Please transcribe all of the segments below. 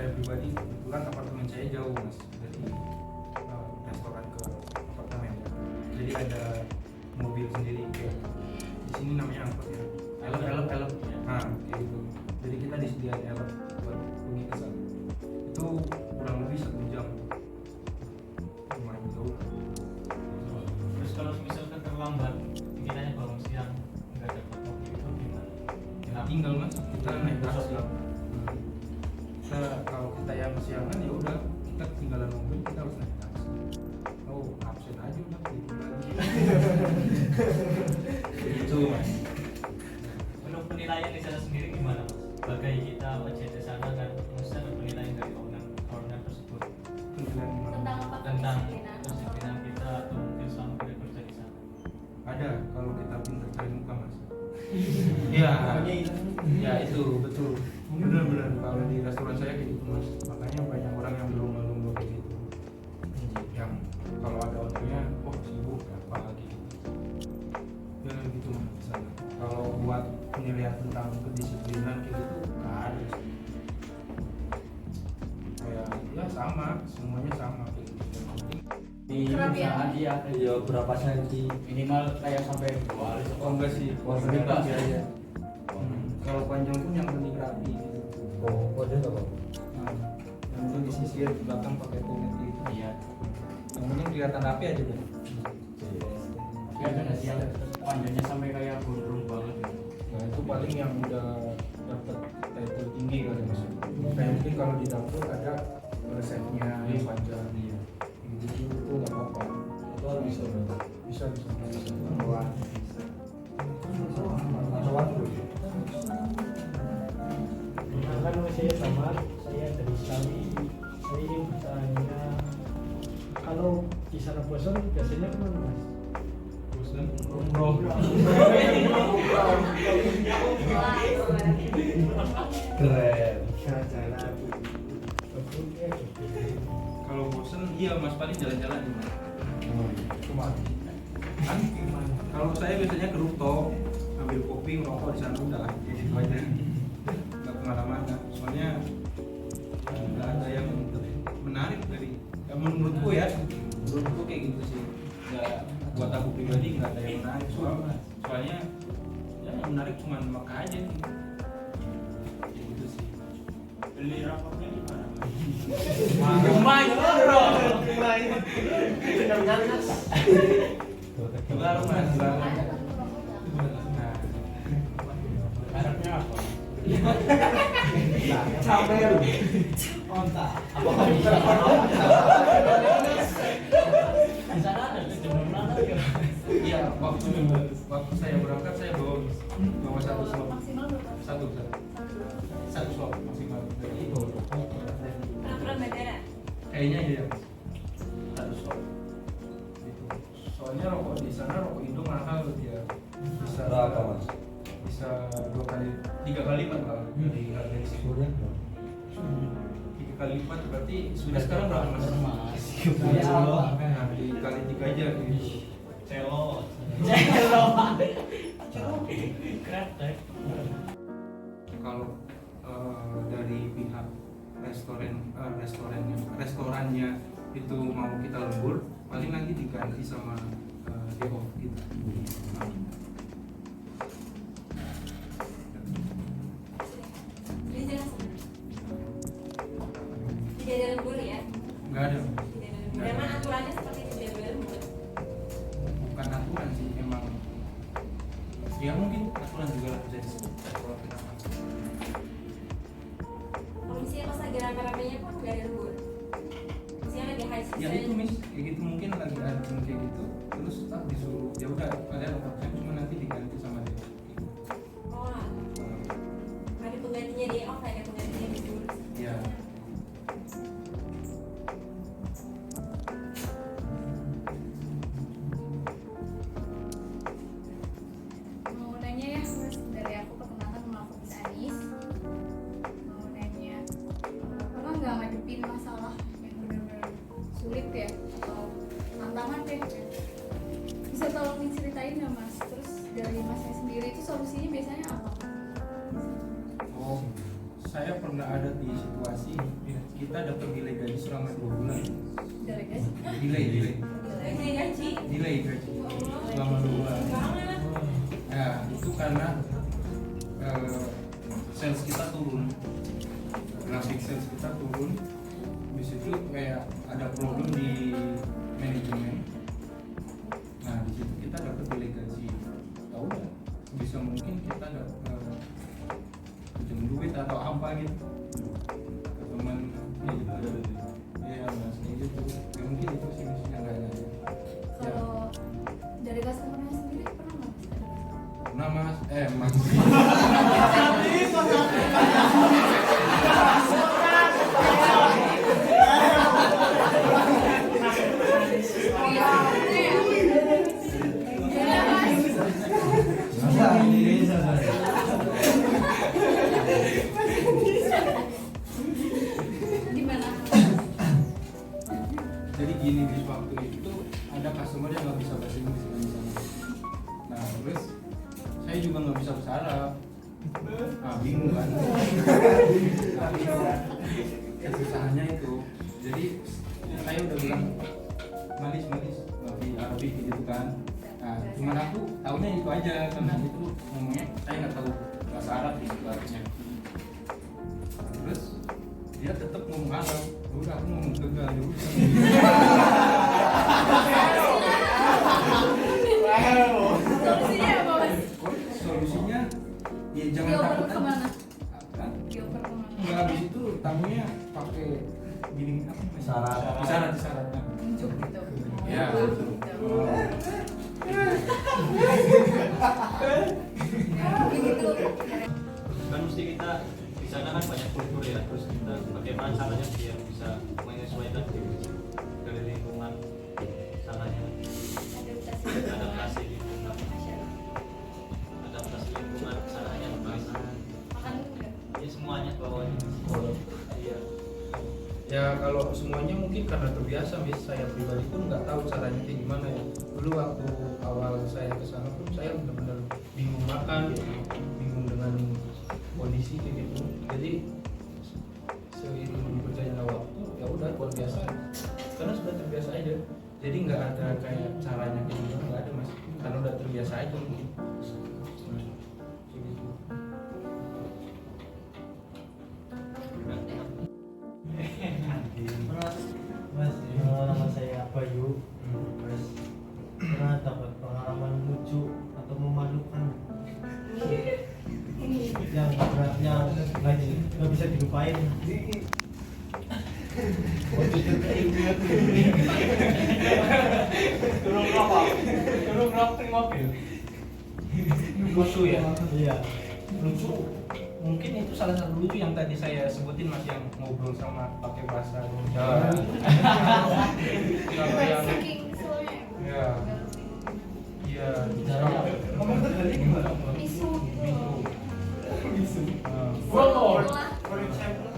saya pribadi kebetulan apartemen saya jauh mas dari restoran ke apartemen ya. Jadi ada mobil sendiri kayak di sini namanya angkot ya. Elep. Nah kayak gitu. Jadi kita disediain elep buat pergi ke sana. Itu kurang lebih 1 jam. Lumayan jauh. Terus kalau misalkan terlambat, pikirannya bangun siang nggak dapat mobil itu gimana? Tinggal mas, kita naik taksi. Kita kalau kita yang siangan ya udah kita ketinggalan mobil, kita harus naik taksi. Oh absen aja udah gitu lagi. Itu mas. Untuk penilaian di sana sendiri gimana mas? Sebagai kita wajib di sana kan mesti ada penilaian dari owner tersebut Penilaian gimana? Tentang apa? tentang Kedisiplinan. kedisiplinan kita atau mungkin selama kita kerja di sana. Ada kalau kita pintar cari muka mas. Iya. Ya itu betul. Benar-benar kalau di restoran saya kayak gitu mas. Makanya banyak orang yang belum kayak gitu. Yang kalau ada ownernya, oh sibuk apa gitu. Ya gitu mas di sana. Kalau buat penilaian tentang kedisiplinan kayak gitu nggak ada sih. Kayak ya sama, semuanya sama kayak gitu. Yang penting Di saat dia berapa senti minimal kayak sampai 2 kali oh enggak sih, Warna warna bebas. rapi aja. Kalau panjang pun yang penting rapi gitu. oh dia nggak apa Nah, yang penting disisir di belakang pakai pomade gitu. iya Yang penting kelihatan rapi aja deh. ya ada nggak sih yang panjangnya sampai kayak gondrong banget gitu. Nah itu paling yang udah dapat title tinggi kali mas. Kayak mungkin kalau di dapur ada resepnya yang panjang. Iya. Gitu itu nggak apa-apa. Itu bisa Bisa. Wah. Perkenalkan nama saya Samar, saya dari Islami. Saya ingin bertanya, kalau di sana bosan biasanya kemana mas? Bosan umroh. Keren. Jalan-jalan. Kalau bosan iya mas paling jalan-jalan nih mas. Cuma kan kalau saya biasanya ke rooftop ambil kopi ngerokok di sana udah gitu aja nggak kemana-mana soalnya nggak ada yang menarik dari menurutku kayak gitu sih nggak buat aku pribadi nggak ada yang menarik soalnya ya yang menarik cuma Mekah aja nih kayak gitu sih. Beli rokoknya di mana? Baru mas baru. Nah, Harapnya apa? Capek. Onta. Di sana ada kejadian mana ya? iya waktu saya berangkat saya bawa satu slot Maksimal berapa? satu slot maksimal dari itu Peraturan bandara. kayaknya iya satu slot gitu. Soalnya rokok di sana rokok Indo mahal dia bisa Berapa, Mas? bisa 3 kali lipat malah dari harga di sini 3 kali lipat berarti sudah sekarang berapa mas? Nah dikali 3 aja gitu. Celo. Keren deh. Kalau dari pihak restorannya itu mau kita lembur paling nanti diganti sama DO kita. Jadi jangan tidak ada lembur ya. Nggak ada, Tidak ada lembur. Memang aturannya seperti itu, tidak boleh lembur. bukan aturan sih emang ya mungkin aturan juga lah bisa disebut kalau kita masuk. Kalau misalnya pas lagi rame-ramenya pun nggak ada lembur. Misalnya lagi high season. Ya itu mis kayak gitu mungkin lagi ada kayak gitu terus disuruh ya udah kalian operasi cuma nanti diganti sama DO gitu. Oh, ada penggantinya day off, ada penggantinya libur. Ya. Mau nanya ya mas, dari aku perkenalkan nama aku Miss Anis. Mau nanya, pernah nggak ngadepin masalah yang benar-benar sulit ya atau tantangan deh? Bisa tolong diceritain nggak mas? Terus dari masnya sendiri itu solusinya biasanya apa? Oh, saya pernah ada di situasi kita dapat delay gaji selama 2 bulan. Delegasi. Delay Ini gaji. delay gaji selama 2 bulan. Banget. Nah, itu karena sales kita turun, grafik sales kita turun. Di situ kayak ada problem di manajemen. Nah, di situ kita dapat delay gaji. Ya udah, bisa mungkin kita dapat pinjam duit atau apa gitu ke teman ya gitu. Ya mas kayak gitu. Ya mungkin itu sih misalnya nggak ada. Ya. Kalau dari customer-nya sendiri pernah nggak Mas? Nah mas, mas. Gimana? Jadi gini, di waktu itu ada customer yang nggak bisa bahasa Inggris kan di sana. Nah terus saya juga nggak bisa bahasa Arab. Nah bingung kan. Nah, kesusahannya itu. Jadi saya udah bilang malis ngerti Arabik gitu kan. Nah cuman aku tahunya itu aja karena itu ngomongnya saya nggak tahu bahasa Arab gitu artinya. Terus dia tetap ngomong Arab. Udah aku ngomong gagal ya udah. Solusinya apa Mas? Solusinya ya jangan Dioper takut kemana? aja. Dioper kemana? Enggak, habis itu tamunya pakai gini apa namanya? Isyarat. Unjuk gitu. Ya. Gitu. Ya, mungkin itu Kan mesti kita di sana kan banyak kultur ya, terus kita bagaimana caranya biar bisa menyesuaikan diri dari lingkungan sananya, adaptasi lingkungan, adaptasi lingkungan sananya bagaimana? makan enggak? Ya semuanya bawahnya. Iya. Ya kalau semuanya mungkin karena terbiasa, saya pribadi pun nggak tahu caranya kayak gimana ya. Dulu waktu awal saya ke sana pun saya benar-benar bingung makan, bingung dengan kondisi kayak gitu. Jadi seiring berjalannya waktu ya udah luar biasa. Karena sudah terbiasa aja. Jadi nggak ada kayak caranya kayak gimana, nggak ada mas. Karena udah terbiasa aja mungkin. Kayak gitu. Mas, nama saya Bayu. Mas, pernah dapat pengalaman lucu atau memalukan yang nggak bisa dilupain? Turun rokok mobil. Lucu ya. Iya. Lucu mungkin itu salah satu lucu yang tadi saya sebutin mas, yang ngobrol sama pakai bahasa Jawa. Kalau yang Saking slow-nya ya iya Caranya apa? ngomong tadi gimana? Bisu. Bisu. For example.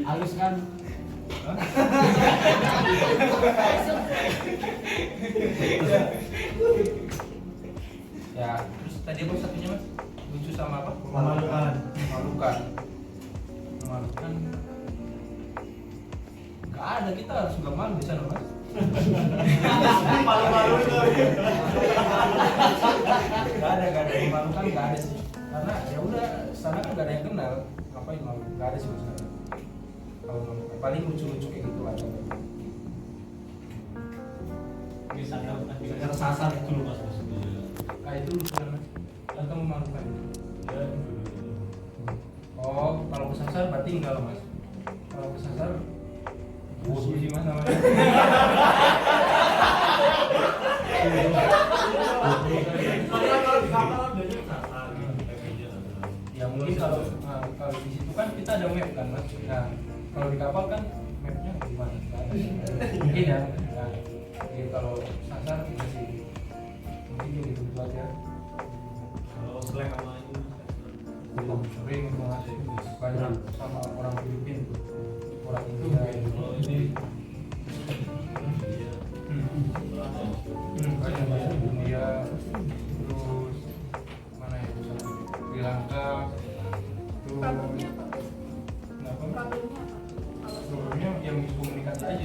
Halus kan? Ya terus tadi apa satunya mas? Lucu sama apa? Memalukan. Memalukan. Gak ada, kita harus nggak malu di sana mas. Malu-malu itu. Gak ada memalukan, gak ada sih. Karena ya udah sana kan gak ada yang kenal, ngapain malu? Gak ada sih mas. Kalau memalukan paling lucu-lucu kayak gitu aja. Misalnya Tersasar itu loh mas. Kayak itu lucu kan mas. Atau memalukan. Oh, kalau kesasar berarti enggak mas. Kalau kesasar bodoh sih mas namanya. Ya mungkin kalau di situ kan kita ada map kan mas. Nah kalau di kapal kan mapnya gimana? Nggak ada. Mungkin ya. Nah, jadi kalau sasar masih mungkin gitu aja. kalau slang sama ini Belum sering mengasih banyak sama orang Filipina, orang India. kalau ini Banyak bahasa dunia.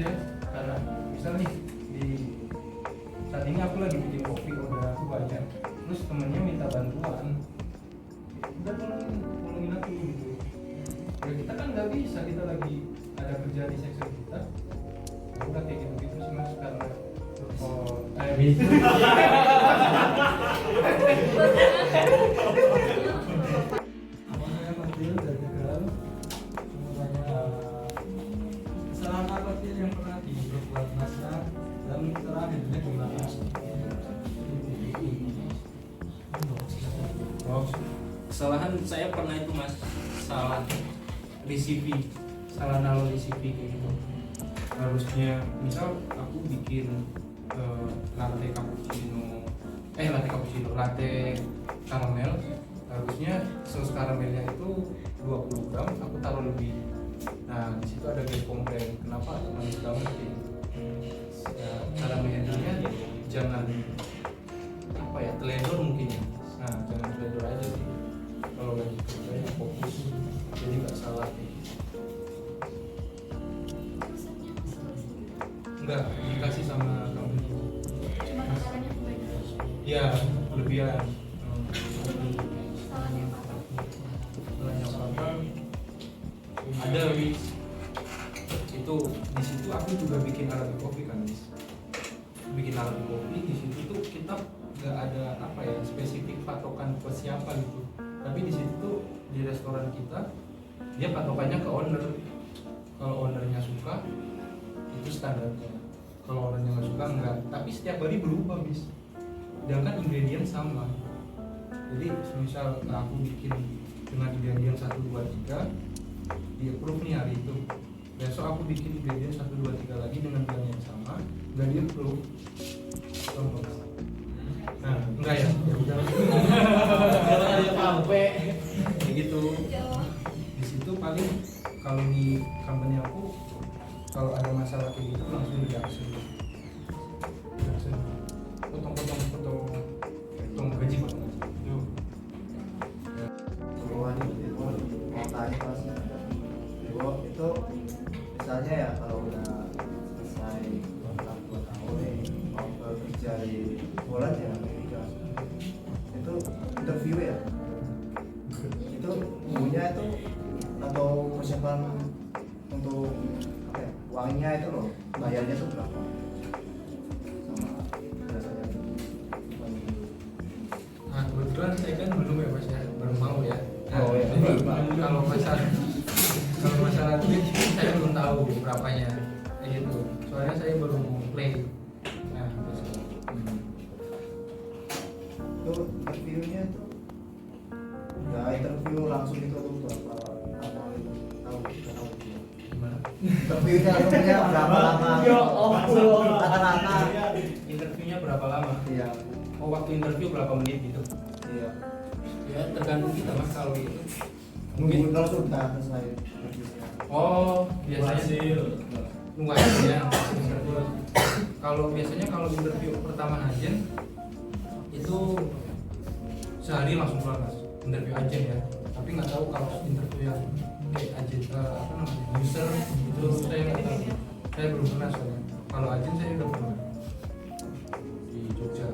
aja, karena misal nih di saat ini aku lagi bikin kopi, order aku banyak, terus temennya minta bantuan, udah tolongin aku gitu. Ya kita kan nggak bisa, kita lagi ada kerja di sektor kita. Aku udah kayak gitu sih mas, karena gitu. Saya Fadil dari Tegal. Kesalahan apa sih yang pernah diperbuat Masnya dan terakhirnya gimana? Oh, kesalahan saya pernah itu mas, salah recipe, salah naruh recipe kayak gitu. Harusnya misal aku bikin latte cappuccino, latte karamel, harusnya saus karamelnya itu 20 gram, aku taruh lebih. Nah di situ ada guys komplain, kenapa manis banget gitu. Ya, cara menghandlenya jangan apa ya, teledor mungkin ya. Nah jangan teledor aja sih, kalau lagi kerjanya fokus, jadi nggak salah gitu. Resepnya masalah sendiri. Enggak, dikasih sama company. Cuma takarannya kebanyakan. Iya, kelebihan. Salahnya apa? Salahnya apa? Ada wis. Itu di situ aku juga bikin alat kopi kan wis. Bikin alat kopi di situ tuh kita nggak ada apa ya, spesifik patokan ke siapa gitu. Tapi di situ tuh di restoran kita dia patokannya ke owner. Kalau ownernya suka itu standarnya. Kalau ownernya nggak suka enggak. Tapi setiap hari berubah bis. Sedangkan ingredient sama. Jadi misal aku bikin dengan ingredient 1, 2, 3 di approve nih hari itu. Besok aku bikin ingredient 1, 2, 3 lagi dengan bahan yang sama, nggak di approve. Nah, enggak ya? Ya udah. Kayak gitu. Di situ paling kalau di company aku kalau ada masalah kayak gitu langsung di action. Potong gaji banget. Yuk. Mau tanya mas, Ibu itu misalnya ya kalau udah selesai kontrak 2 tahun nih mau kerja di Poland ya Amerika, itu interview ya, itu punya itu atau persiapan untuk apa ya, uangnya itu loh, bayarnya itu berapa sama biasanya? Nah kebetulan saya kan belum ya mas ya, baru mau ya. Nah, Oh, iya. jadi kalau masalah duit saya belum tahu berapanya kayak gitu. Soalnya saya baru mau play. Nah biasanya. Itu interviewnya itu nggak interview langsung itu tuh berapa lama itu tahu Gimana? interviewnya punya berapa lama rata-rata Interviewnya berapa lama? iya Oh waktu interview berapa menit gitu? iya Ya tergantung kita mas kalau itu. nunggu kalau sudah selesai interviewnya. Oh biasanya nunggu aja ya. Kalau biasanya kalau interview pertama ajen itu sehari langsung keluar mas, interview ajen ya. Tapi nggak tahu kalau interview yang kayak ajen apa namanya user itu saya nggak tahu. Saya belum pernah soalnya. Kalau ajen saya udah pernah di Jogja.